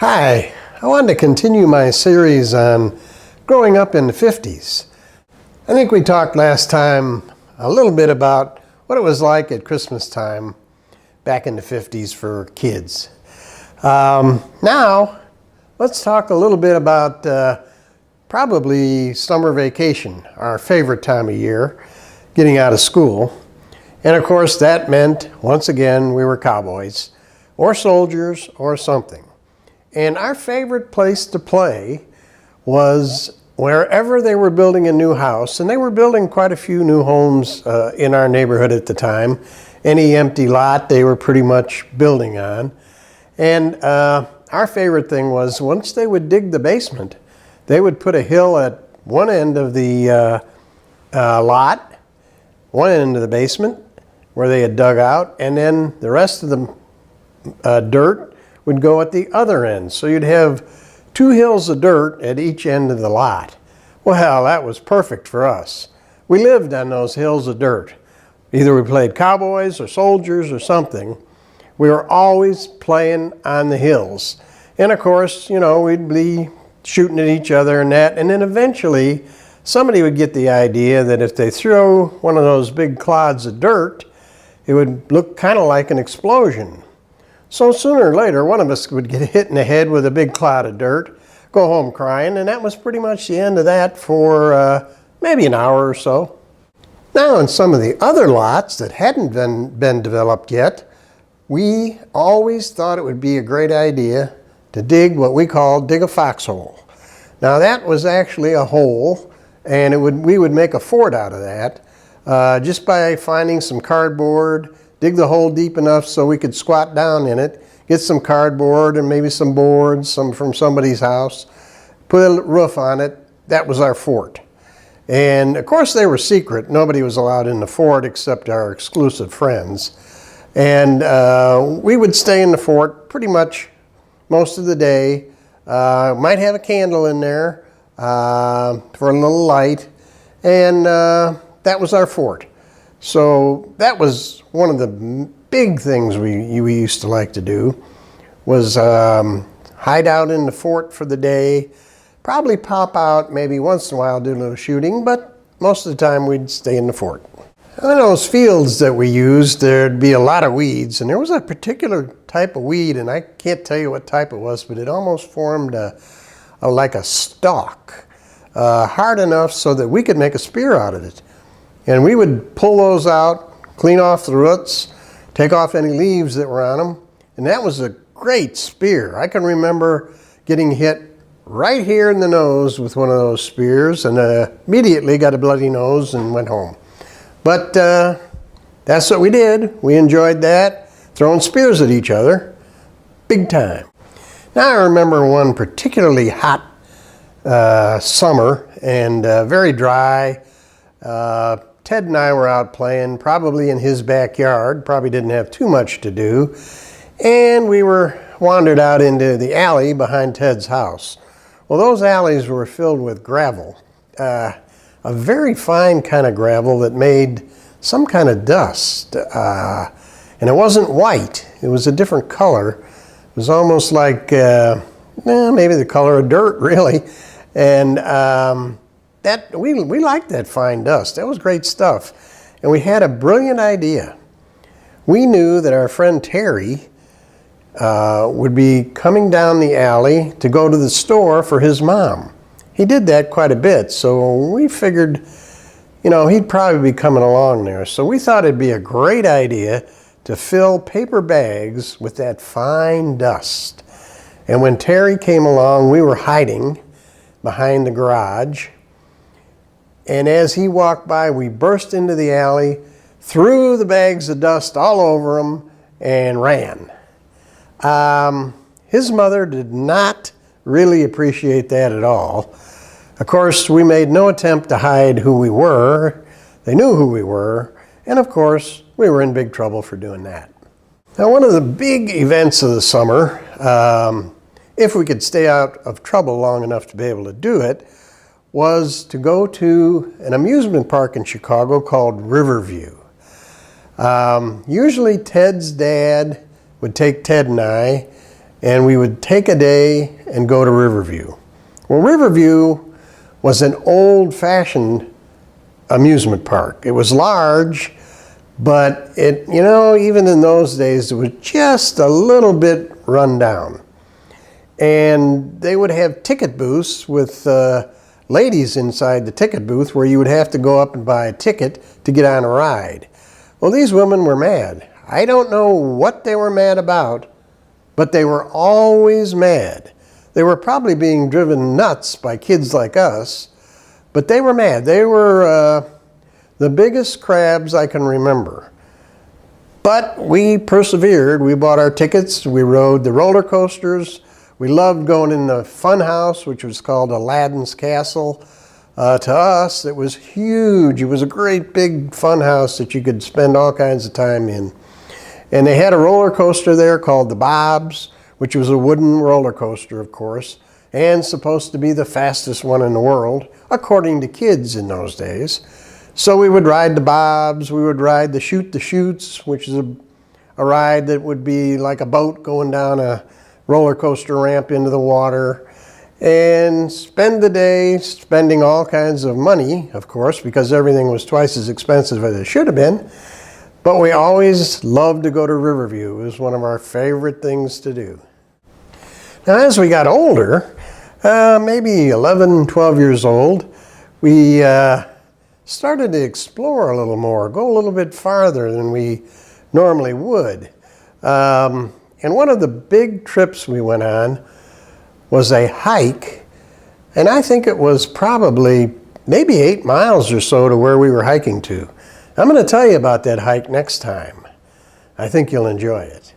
Hi, I wanted to continue my series on growing up in the 50s. I think we talked last time a little bit about what it was like at Christmas time back in the 50s for kids. Now, let's talk a little bit about probably summer vacation, our favorite time of year, getting out of school. And of course, that meant, once again, we were cowboys or soldiers or something. And our favorite place to play was wherever they were building a new house, and they were building quite a few new homes in our neighborhood at the time. Any empty lot they were pretty much building on. And our favorite thing was once they would dig the basement, they would put a hill at one end of the lot, one end of the basement where they had dug out, and then the rest of the dirt would go at the other end. So you'd have two hills of dirt at each end of the lot. Well, that was perfect for us. We lived on those hills of dirt. Either we played cowboys or soldiers or something. We were always playing on the hills. And of course, you know, we'd be shooting at each other and that. And then eventually somebody would get the idea that if they threw one of those big clods of dirt, it would look kind of like an explosion. So sooner or later, one of us would get hit in the head with a big cloud of dirt, go home crying, and that was pretty much the end of that for maybe an hour or so. Now, in some of the other lots that hadn't been developed yet, we always thought it would be a great idea to dig what we call dig a foxhole. Now, that was actually a hole, and we would make a fort out of that just by finding some cardboard, dig the hole deep enough so we could squat down in it, get some cardboard and maybe some boards from somebody's house, put a roof on it. That was our fort. And of course they were secret. Nobody was allowed in the fort except our exclusive friends. And we would stay in the fort pretty much most of the day. Might have a candle in there for a little light. And that was our fort. So that was one of the big things we used to like to do, was hide out in the fort for the day, probably pop out maybe once in a while, do a little shooting, but most of the time we'd stay in the fort. In those fields that we used, there'd be a lot of weeds, and there was a particular type of weed, and I can't tell you what type it was, but it almost formed like a stalk, hard enough so that we could make a spear out of it. And we would pull those out, clean off the roots, take off any leaves that were on them, and that was a great spear. I can remember getting hit right here in the nose with one of those spears, and immediately got a bloody nose and went home. But that's what we did. We enjoyed that, throwing spears at each other, big time. Now I remember one particularly hot summer and very dry. Ted and I were out playing, probably in his backyard, probably didn't have too much to do, and we wandered out into the alley behind Ted's house. Well, those alleys were filled with gravel, a very fine kind of gravel that made some kind of dust, and it wasn't white, it was a different color. It was almost like maybe the color of dirt, really, and we liked that fine dust. That was great stuff. And we had a brilliant idea. We knew that our friend Terry would be coming down the alley to go to the store for his mom. He did that quite a bit, so we figured, you know, he'd probably be coming along there. So we thought it'd be a great idea to fill paper bags with that fine dust. And when Terry came along, we were hiding behind the garage. And as he walked by, we burst into the alley, threw the bags of dust all over him, and ran. His mother did not really appreciate that at all. Of course, we made no attempt to hide who we were. They knew who we were, and of course, we were in big trouble for doing that. Now, one of the big events of the summer, if we could stay out of trouble long enough to be able to do it, was to go to an amusement park in Chicago called Riverview. Usually Ted's dad would take Ted and I, and we would take a day and go to Riverview. Well, Riverview was an old-fashioned amusement park. It was large, but even in those days, it was just a little bit run down. And they would have ticket booths with ladies inside the ticket booth where you would have to go up and buy a ticket to get on a ride. Well, these women were mad. I don't know what they were mad about, but they were always mad. They were probably being driven nuts by kids like us, but they were mad. They were the biggest crabs I can remember. But we persevered. We bought our tickets. We rode the roller coasters. We loved going in the fun house, which was called Aladdin's Castle. To us, it was huge. It was a great big fun house that you could spend all kinds of time in. And they had a roller coaster there called the Bobs, which was a wooden roller coaster, of course, and supposed to be the fastest one in the world, according to kids in those days. So we would ride the Bobs, we would ride the Shoot the Chutes, which is a ride that would be like a boat going down a roller coaster ramp into the water, and spend the day spending all kinds of money, of course, because everything was twice as expensive as it should have been. But we always loved to go to Riverview. It was one of our favorite things to do. Now, as we got older, maybe 11, 12 years old, we started to explore a little more, go a little bit farther than we normally would. And one of the big trips we went on was a hike, and I think it was probably maybe 8 miles or so to where we were hiking to. I'm going to tell you about that hike next time. I think you'll enjoy it.